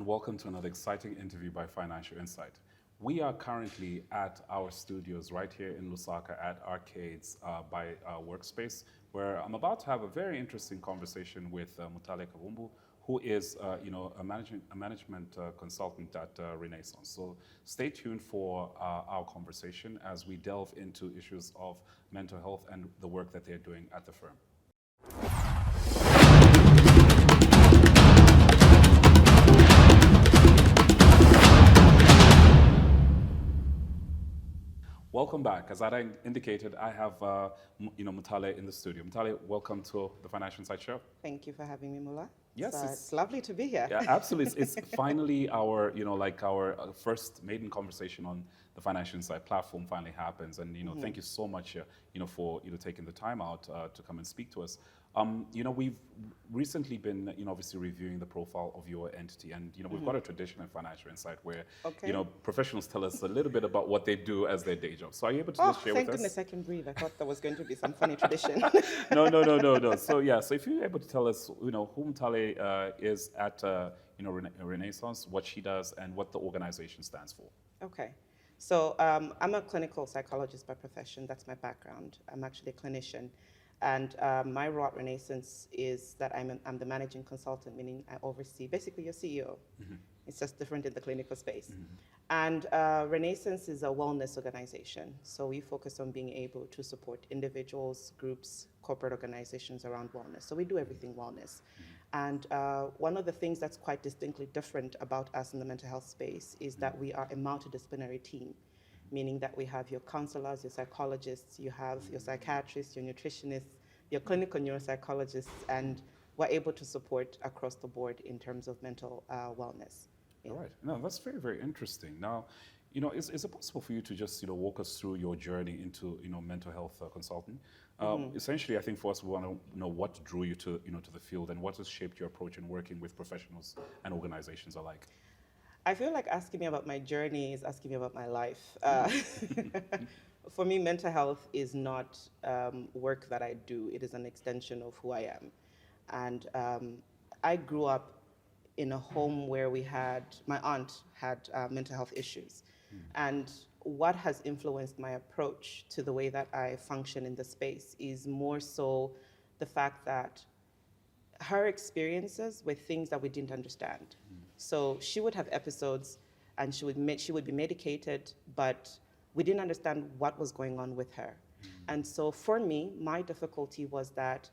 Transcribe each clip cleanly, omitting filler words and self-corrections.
and welcome to another exciting interview by Financial Insight. We are currently at our studios right here in Lusaka at Arcades by Workspace, where I'm about to have a very interesting conversation with Mutale Kabumbu, who is a management consultant at Renaisense. So stay tuned for our conversation as we delve into issues of mental health and the work that they're doing at the firm. Welcome back. As I indicated, I have Mutale in the studio. Mutale, welcome to the Financial Insight Show. Thank you for having me, Mula. Yes, it's lovely to be here. Yeah, absolutely. It's finally our first maiden conversation on the Financial Insight platform finally happens, and thank you so much, for taking the time out to come and speak to us. We've recently been, obviously reviewing the profile of your entity, and we've got a tradition in Financial Insight where professionals tell us a little bit about what they do as their day job. So are you able to just share with us? Thank goodness I can breathe. I thought there was going to be some funny tradition. No. So if you're able to tell us, who Mutale is at Renaisense, what she does, and what the organization stands for. Okay. So I'm a clinical psychologist by profession. That's my background. I'm actually a clinician. And my role at Renaisense is that I'm the managing consultant, meaning I oversee basically your CEO. It's just different in the clinical space. And Renaisense is a wellness organization. So we focus on being able to support individuals, groups, corporate organizations around wellness. So we do everything wellness. And one of the things that's quite distinctly different about us in the mental health space is that we are a multidisciplinary team, meaning that we have your counselors, your psychologists, you have your psychiatrists, your nutritionists, your clinical neuropsychologists, and we're able to support across the board in terms of mental wellness. Yeah. All right. No, that's very, very interesting. Now, is it possible for you to just walk us through your journey into mental health consulting? Essentially, I think for us, we want to know what drew you to to the field and what has shaped your approach in working with professionals and organizations alike. I feel like asking me about my journey is asking me about my life. For me, mental health is not work that I do. It is an extension of who I am. And I grew up in a home where my aunt had mental health issues. And what has influenced my approach to the way that I function in the space is more so the fact that her experiences were things that we didn't understand. So she would have episodes and she would be medicated, but we didn't understand what was going on with her. And so for me, my difficulty was that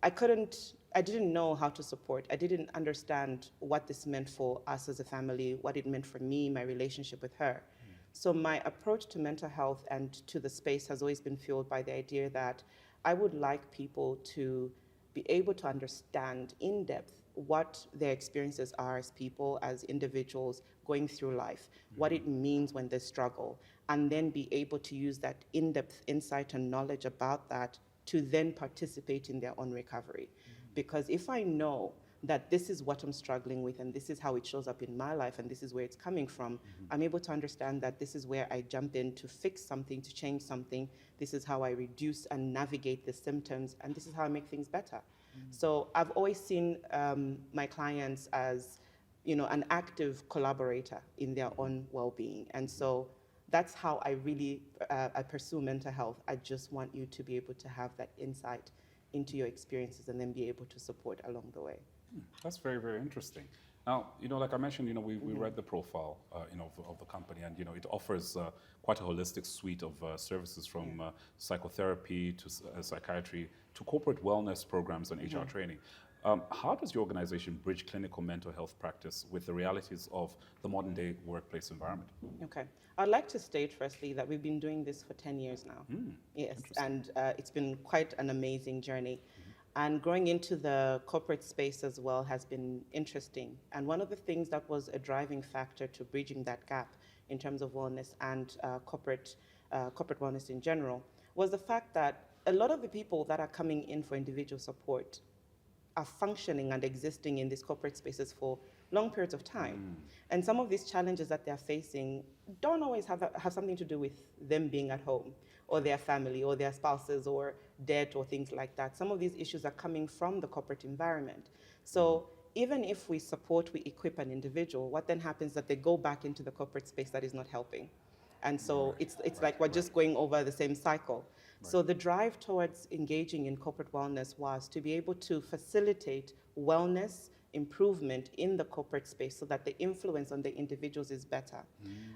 I didn't know how to support. I didn't understand what this meant for us as a family, what it meant for me, my relationship with her. So my approach to mental health and to the space has always been fueled by the idea that I would like people to be able to understand in depth what their experiences are as people, as individuals going through life, what it means when they struggle, and then be able to use that in-depth insight and knowledge about that to then participate in their own recovery. Because if I know that this is what I'm struggling with and this is how it shows up in my life and this is where it's coming from, I'm able to understand that this is where I jump in to fix something, to change something. This is how I reduce and navigate the symptoms, and this is how I make things better. So I've always seen my clients as an active collaborator in their own well-being. And so that's how I really I pursue mental health. I just want you to be able to have that insight into your experiences and then be able to support along the way. That's very, very interesting. Now, like I mentioned, we read the profile, of the company, and it offers quite a holistic suite of services from psychotherapy to psychiatry to corporate wellness programs and HR training. How does your organization bridge clinical mental health practice with the realities of the modern day workplace environment? Okay. I'd like to state firstly that we've been doing this for 10 years now. Yes, and it's been quite an amazing journey. And growing into the corporate space as well has been interesting. And one of the things that was a driving factor to bridging that gap in terms of wellness and corporate wellness in general was the fact that a lot of the people that are coming in for individual support are functioning and existing in these corporate spaces for long periods of time. And some of these challenges that they're facing don't always have something to do with them being at home or their family or their spouses or debt or things like that. Some of these issues are coming from the corporate environment. So even if we support, we equip an individual, what then happens is that they go back into the corporate space that is not helping. And so it's like we're just going over the same cycle. So the drive towards engaging in corporate wellness was to be able to facilitate wellness improvement in the corporate space so that the influence on the individuals is better.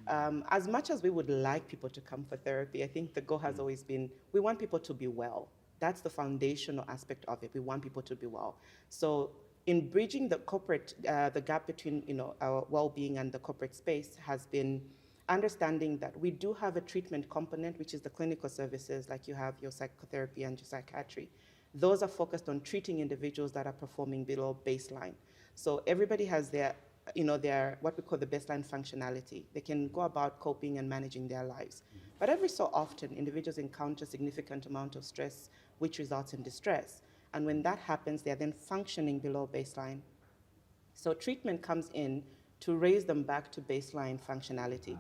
As much as we would like people to come for therapy, I think the goal has always been, we want people to be well. That's the foundational aspect of it. We want people to be well. So in bridging the corporate, the gap between our well-being and the corporate space has been understanding that we do have a treatment component, which is the clinical services, like you have your psychotherapy and your psychiatry. Those are focused on treating individuals that are performing below baseline. So everybody has their what we call the baseline functionality. They can go about coping and managing their lives. But every so often, individuals encounter significant amount of stress, which results in distress. And when that happens, they are then functioning below baseline. So treatment comes in to raise them back to baseline functionality.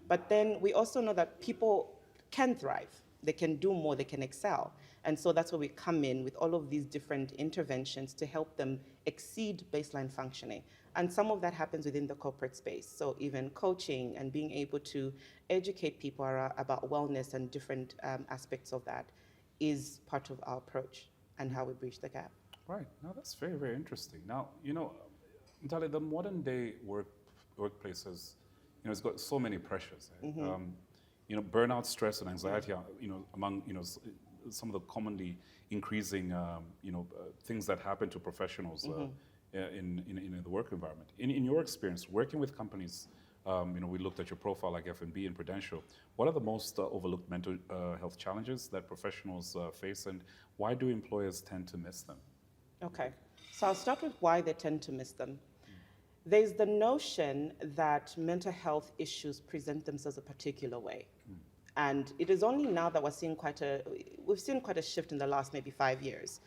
But then we also know that people can thrive. They can do more, they can excel. And so that's where we come in with all of these different interventions to help them exceed baseline functioning. And some of that happens within the corporate space. So even coaching and being able to educate people about wellness and different aspects of that is part of our approach and how we bridge the gap. Right. Now that's very, very interesting. Now, Mutale, the modern day workplace has, it's got so many pressures. Burnout, stress, and anxiety are, among, some of the commonly increasing, things that happen to professionals in the work environment. In your experience, working with companies, we looked at your profile like F&B and Prudential. What are the most overlooked mental health challenges that professionals face, and why do employers tend to miss them? Okay, so I'll start with why they tend to miss them. There's the notion that mental health issues present themselves a particular way. And it is only now that we've seen quite a shift in the last maybe 5 years.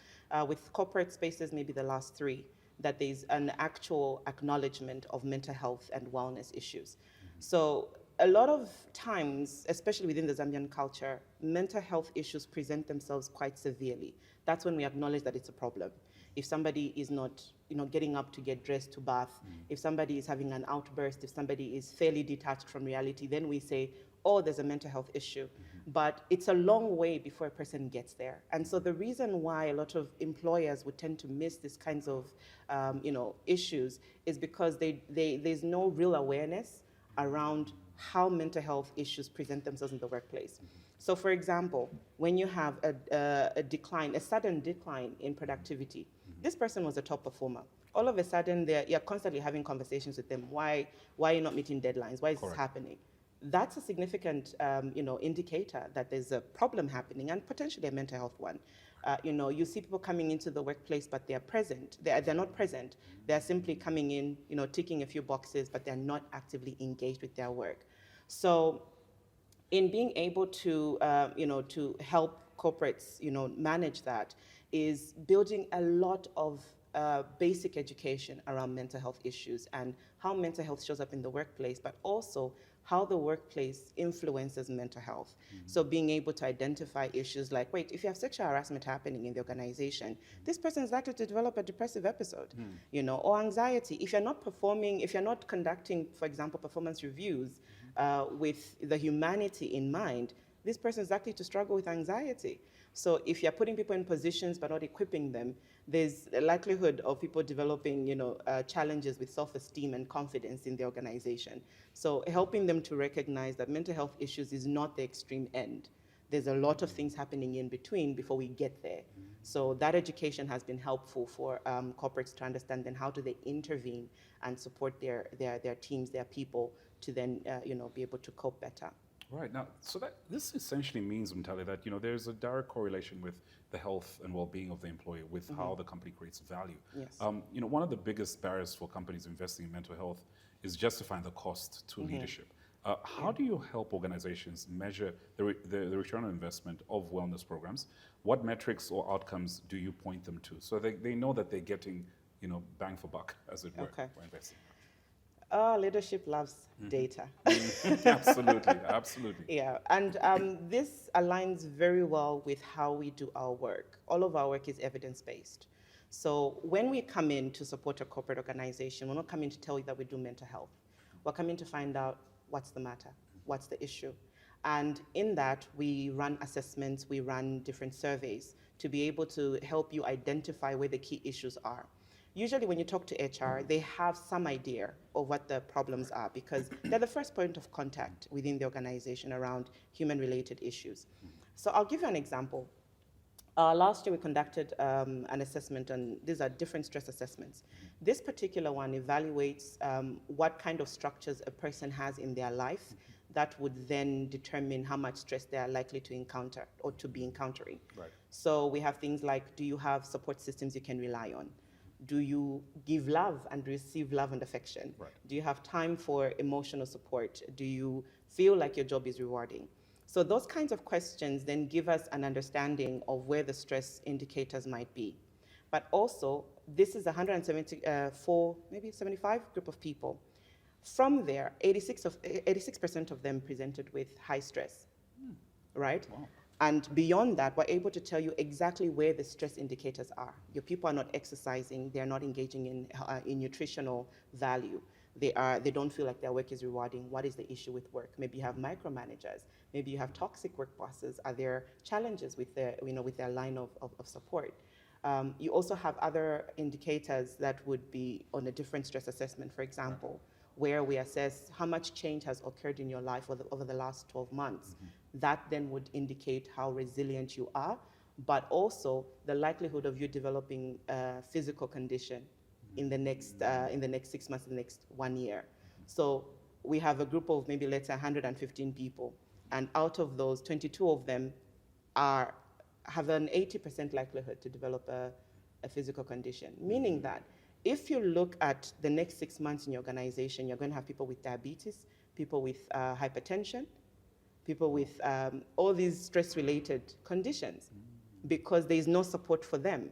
With corporate spaces, maybe the last 3, that there's an actual acknowledgement of mental health and wellness issues. So a lot of times, especially within the Zambian culture, mental health issues present themselves quite severely. That's when we acknowledge that it's a problem. If somebody is not, getting up to get dressed to bath, if somebody is having an outburst, if somebody is fairly detached from reality, then we say, oh, there's a mental health issue. But it's a long way before a person gets there. And so the reason why a lot of employers would tend to miss these kinds of, issues is because there's no real awareness around how mental health issues present themselves in the workplace. So for example, when you have a sudden decline in productivity, this person was a top performer. All of a sudden, you're constantly having conversations with them. Why are you not meeting deadlines? Why is this happening? That's a significant, indicator that there's a problem happening, and potentially a mental health one. You see people coming into the workplace, but they're present. They're not present. They're simply coming in, ticking a few boxes, but they're not actively engaged with their work. So, in being able to, to help corporates, manage that, is building a lot of basic education around mental health issues and how mental health shows up in the workplace, but also how the workplace influences mental health. So being able to identify issues like, wait, if you have sexual harassment happening in the organization, this person is likely to develop a depressive episode, or anxiety. If you're not conducting, for example, performance reviews with the humanity in mind, this person is likely to struggle with anxiety. So if you're putting people in positions but not equipping them, there's a likelihood of people developing, challenges with self-esteem and confidence in the organization. So helping them to recognize that mental health issues is not the extreme end. There's a lot of things happening in between before we get there. So that education has been helpful for corporates to understand then how do they intervene and support their teams, their people, to then be able to cope better. Right. Now, so this essentially means, Mutale, that there's a direct correlation with the health and well-being of the employee with how the company creates value. Yes. One of the biggest barriers for companies investing in mental health is justifying the cost to leadership. How do you help organizations measure the return on investment of wellness programs? What metrics or outcomes do you point them to so they know that they're getting bang for buck, as it were, by investing? Leadership loves data. Absolutely, absolutely. Yeah, and this aligns very well with how we do our work. All of our work is evidence-based. So when we come in to support a corporate organization, we're not coming to tell you that we do mental health. We're coming to find out what's the matter, what's the issue. And in that, we run assessments, we run different surveys to be able to help you identify where the key issues are. Usually when you talk to HR, they have some idea of what the problems are because they're the first point of contact within the organization around human-related issues. So I'll give you an example. Last year we conducted an assessment, and these are different stress assessments. This particular one evaluates what kind of structures a person has in their life that would then determine how much stress they are likely to encounter or to be encountering. Right. So we have things like, do you have support systems you can rely on? Do you give love and receive love and affection? Right. Do you have time for emotional support? Do you feel like your job is rewarding? So those kinds of questions then give us an understanding of where the stress indicators might be. But also, this is 174, maybe 75 group of people. From there, 86% of them presented with high stress, right? Wow. And beyond that, we're able to tell you exactly where the stress indicators are. Your people are not exercising, they're not engaging in nutritional value. They don't feel like their work is rewarding. What is the issue with work? Maybe you have micromanagers. Maybe you have toxic work bosses. Are there challenges with their line of support? You also have other indicators that would be on a different stress assessment, for example, where we assess how much change has occurred in your life over the last 12 months. That then would indicate how resilient you are, but also the likelihood of you developing a physical condition in the next 6 months, in the next 1 year. So we have a group of maybe, let's say, 115 people, and out of those, 22 of them have an 80% likelihood to develop a physical condition, meaning that if you look at the next 6 months in your organization, you're going to have people with diabetes, people with hypertension, people with all these stress-related conditions, because there is no support for them.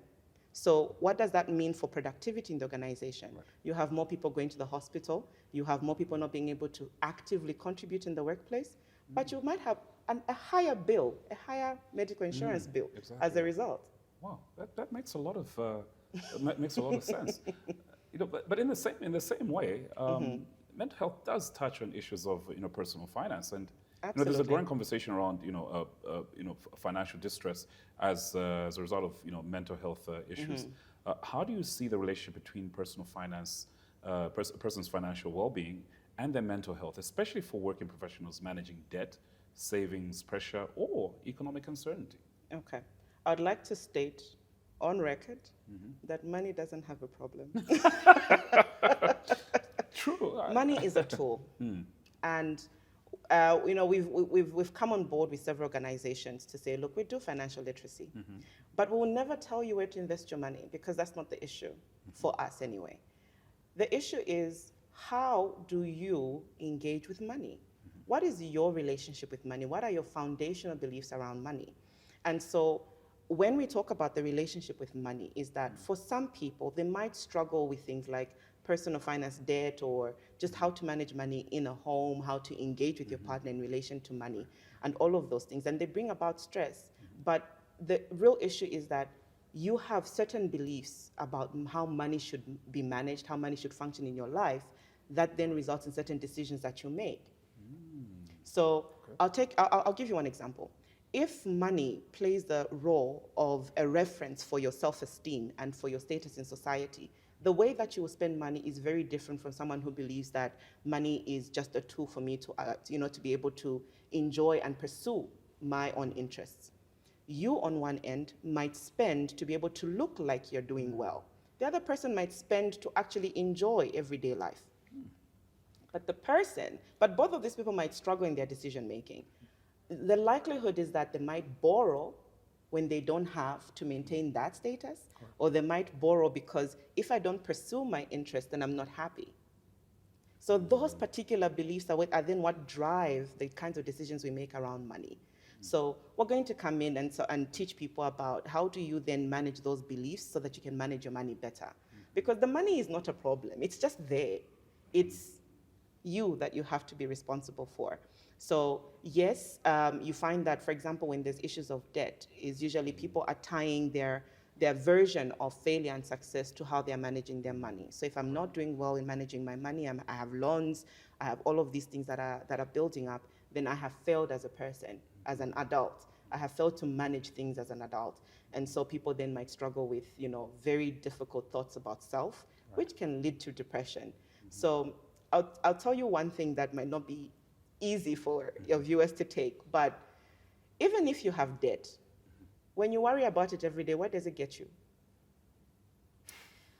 So what does that mean for productivity in the organization? Right. You have more people going to the hospital, you have more people not being able to actively contribute in the workplace, but you might have a higher bill, a higher medical insurance bill as a result. Wow, that makes a lot of makes a lot of sense. But in the same way, mental health does touch on issues of personal finance, and there's a growing conversation around financial distress as a result of mental health issues. How do you see the relationship between personal finance, person's financial well-being, and their mental health, especially for working professionals managing debt, savings pressure, or economic uncertainty? Okay, I'd like to state on record that money doesn't have a problem. True. Money is a tool, and we've come on board with several organizations to say, look, we do financial literacy, but we will never tell you where to invest your money, because that's not the issue for us anyway. The issue is, how do you engage with money? What is your relationship with money? What are your foundational beliefs around money? And so when we talk about the relationship with money, is that for some people, they might struggle with things like personal finance debt, or just how to manage money in a home, how to engage with your partner in relation to money, and all of those things. And they bring about stress. But the real issue is that you have certain beliefs about how money should be managed, how money should function in your life, that then results in certain decisions that you make. So I'll give you one example. If money plays the role of a reference for your self-esteem and for your status in society, the way that you will spend money is very different from someone who believes that money is just a tool for me to be able to enjoy and pursue my own interests. You, on one end, might spend to be able to look like you're doing well. The other person might spend to actually enjoy everyday life. But both of these people might struggle in their decision making. The likelihood is that they might borrow when they don't have to maintain that status, or they might borrow because if I don't pursue my interest, then I'm not happy. So those particular beliefs are then what drive the kinds of decisions we make around money. So we're going to come in and teach people about how do you then manage those beliefs so that you can manage your money better. Because the money is not a problem, it's just there. It's you that you have to be responsible for. So yes, you find that, for example, when there's issues of debt, is usually people are tying their their version of failure and success to how they're managing their money. So if I'm not doing well in managing my money, I have loans, I have all of these things that are building up, then I have failed as a person, as an adult. I have failed to manage things as an adult. And so people then might struggle with, very difficult thoughts about self, which can lead to depression. So I'll tell you one thing that might not be easy for your viewers to take, but even if you have debt, when you worry about it every day, where does it get you?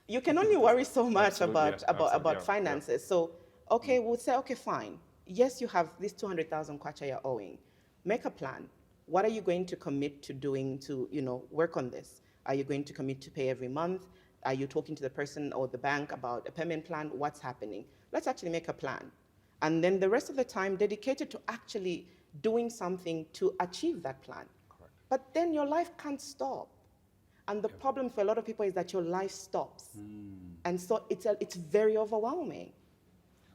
You can only worry so much about finances. So, okay, we'll say, okay, fine. Yes, you have this 200,000 kwacha you're owing. Make a plan. What are you going to commit to doing to, work on this? Are you going to commit to pay every month? Are you talking to the person or the bank about a payment plan? What's happening? Let's actually make a plan. And then the rest of the time dedicated to actually doing something to achieve that plan. Correct. But then your life can't stop. And the problem for a lot of people is that your life stops. And so it's very overwhelming.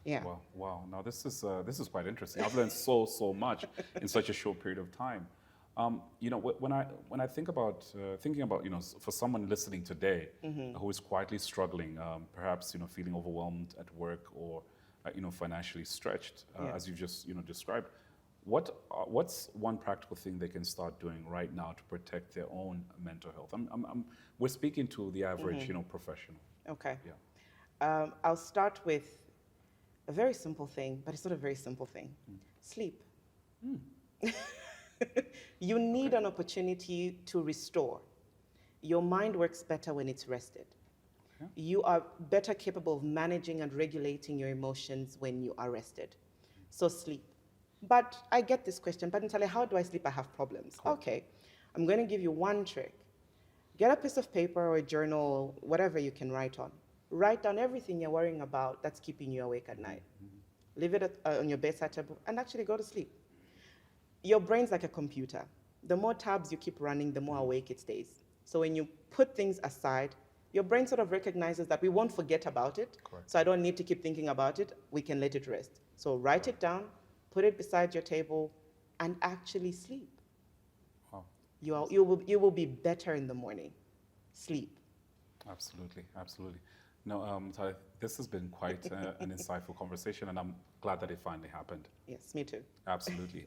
Yeah. Wow. Now this is quite interesting. I've learned so much in such a short period of time. When I think about thinking about for someone listening today who is quietly struggling, perhaps feeling overwhelmed at work or financially stretched, as you just described, what's one practical thing they can start doing right now to protect their own mental health? We're speaking to the average professional. Okay. Yeah. I'll start with a very simple thing, but it's not a very simple thing. Sleep. You need an opportunity to restore. Your mind works better when it's rested. Okay. You are better capable of managing and regulating your emotions when you are rested. So sleep. But I get this question, but Mutale, how do I sleep? I have problems. Cool. Okay, I'm going to give you one trick. Get a piece of paper or a journal, whatever you can write on. Write down everything you're worrying about that's keeping you awake at night. Leave it on your bedside table and actually go to sleep. Your brain's like a computer. The more tabs you keep running, the more awake it stays. So when you put things aside, your brain sort of recognizes that we won't forget about it. Correct. So I don't need to keep thinking about it. We can let it rest. So write it down, put it beside your table, and actually sleep. Wow. You will be better in the morning. Sleep. Absolutely. No, this has been quite an insightful conversation, and I'm glad that it finally happened. Yes, me too. Absolutely.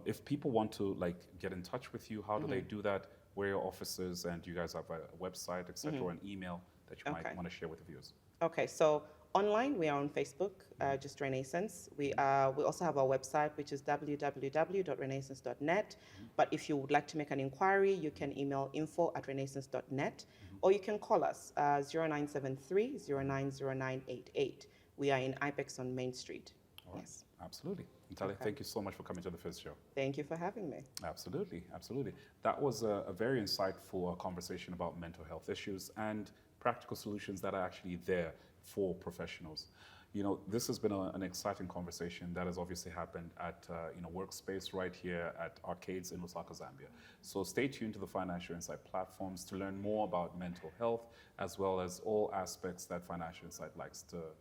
If people want to get in touch with you, how do they do that? Where are your offices, and do you guys have a website, etc., or an email that you might want to share with the viewers? Okay, so online we are on Facebook, just Renaisense. We also have our website, which is www.renaisense.net. But if you would like to make an inquiry, you can email info@renaisense.net, or you can call us 0973 090988. We are in IPEX on Main Street. All right. Yes. Absolutely. Mutale, thank you so much for coming to the first show. Thank you for having me. Absolutely. That was a very insightful conversation about mental health issues and practical solutions that are actually there for professionals. This has been an exciting conversation that has obviously happened at Workspace right here at Arcades in Lusaka, Zambia. So stay tuned to the Financial Insight platforms to learn more about mental health, as well as all aspects that Financial Insight likes to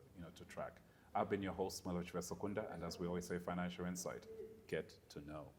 track. I've been your host, Maloch Vesokunda, and as we always say, Financial Insight, get to know.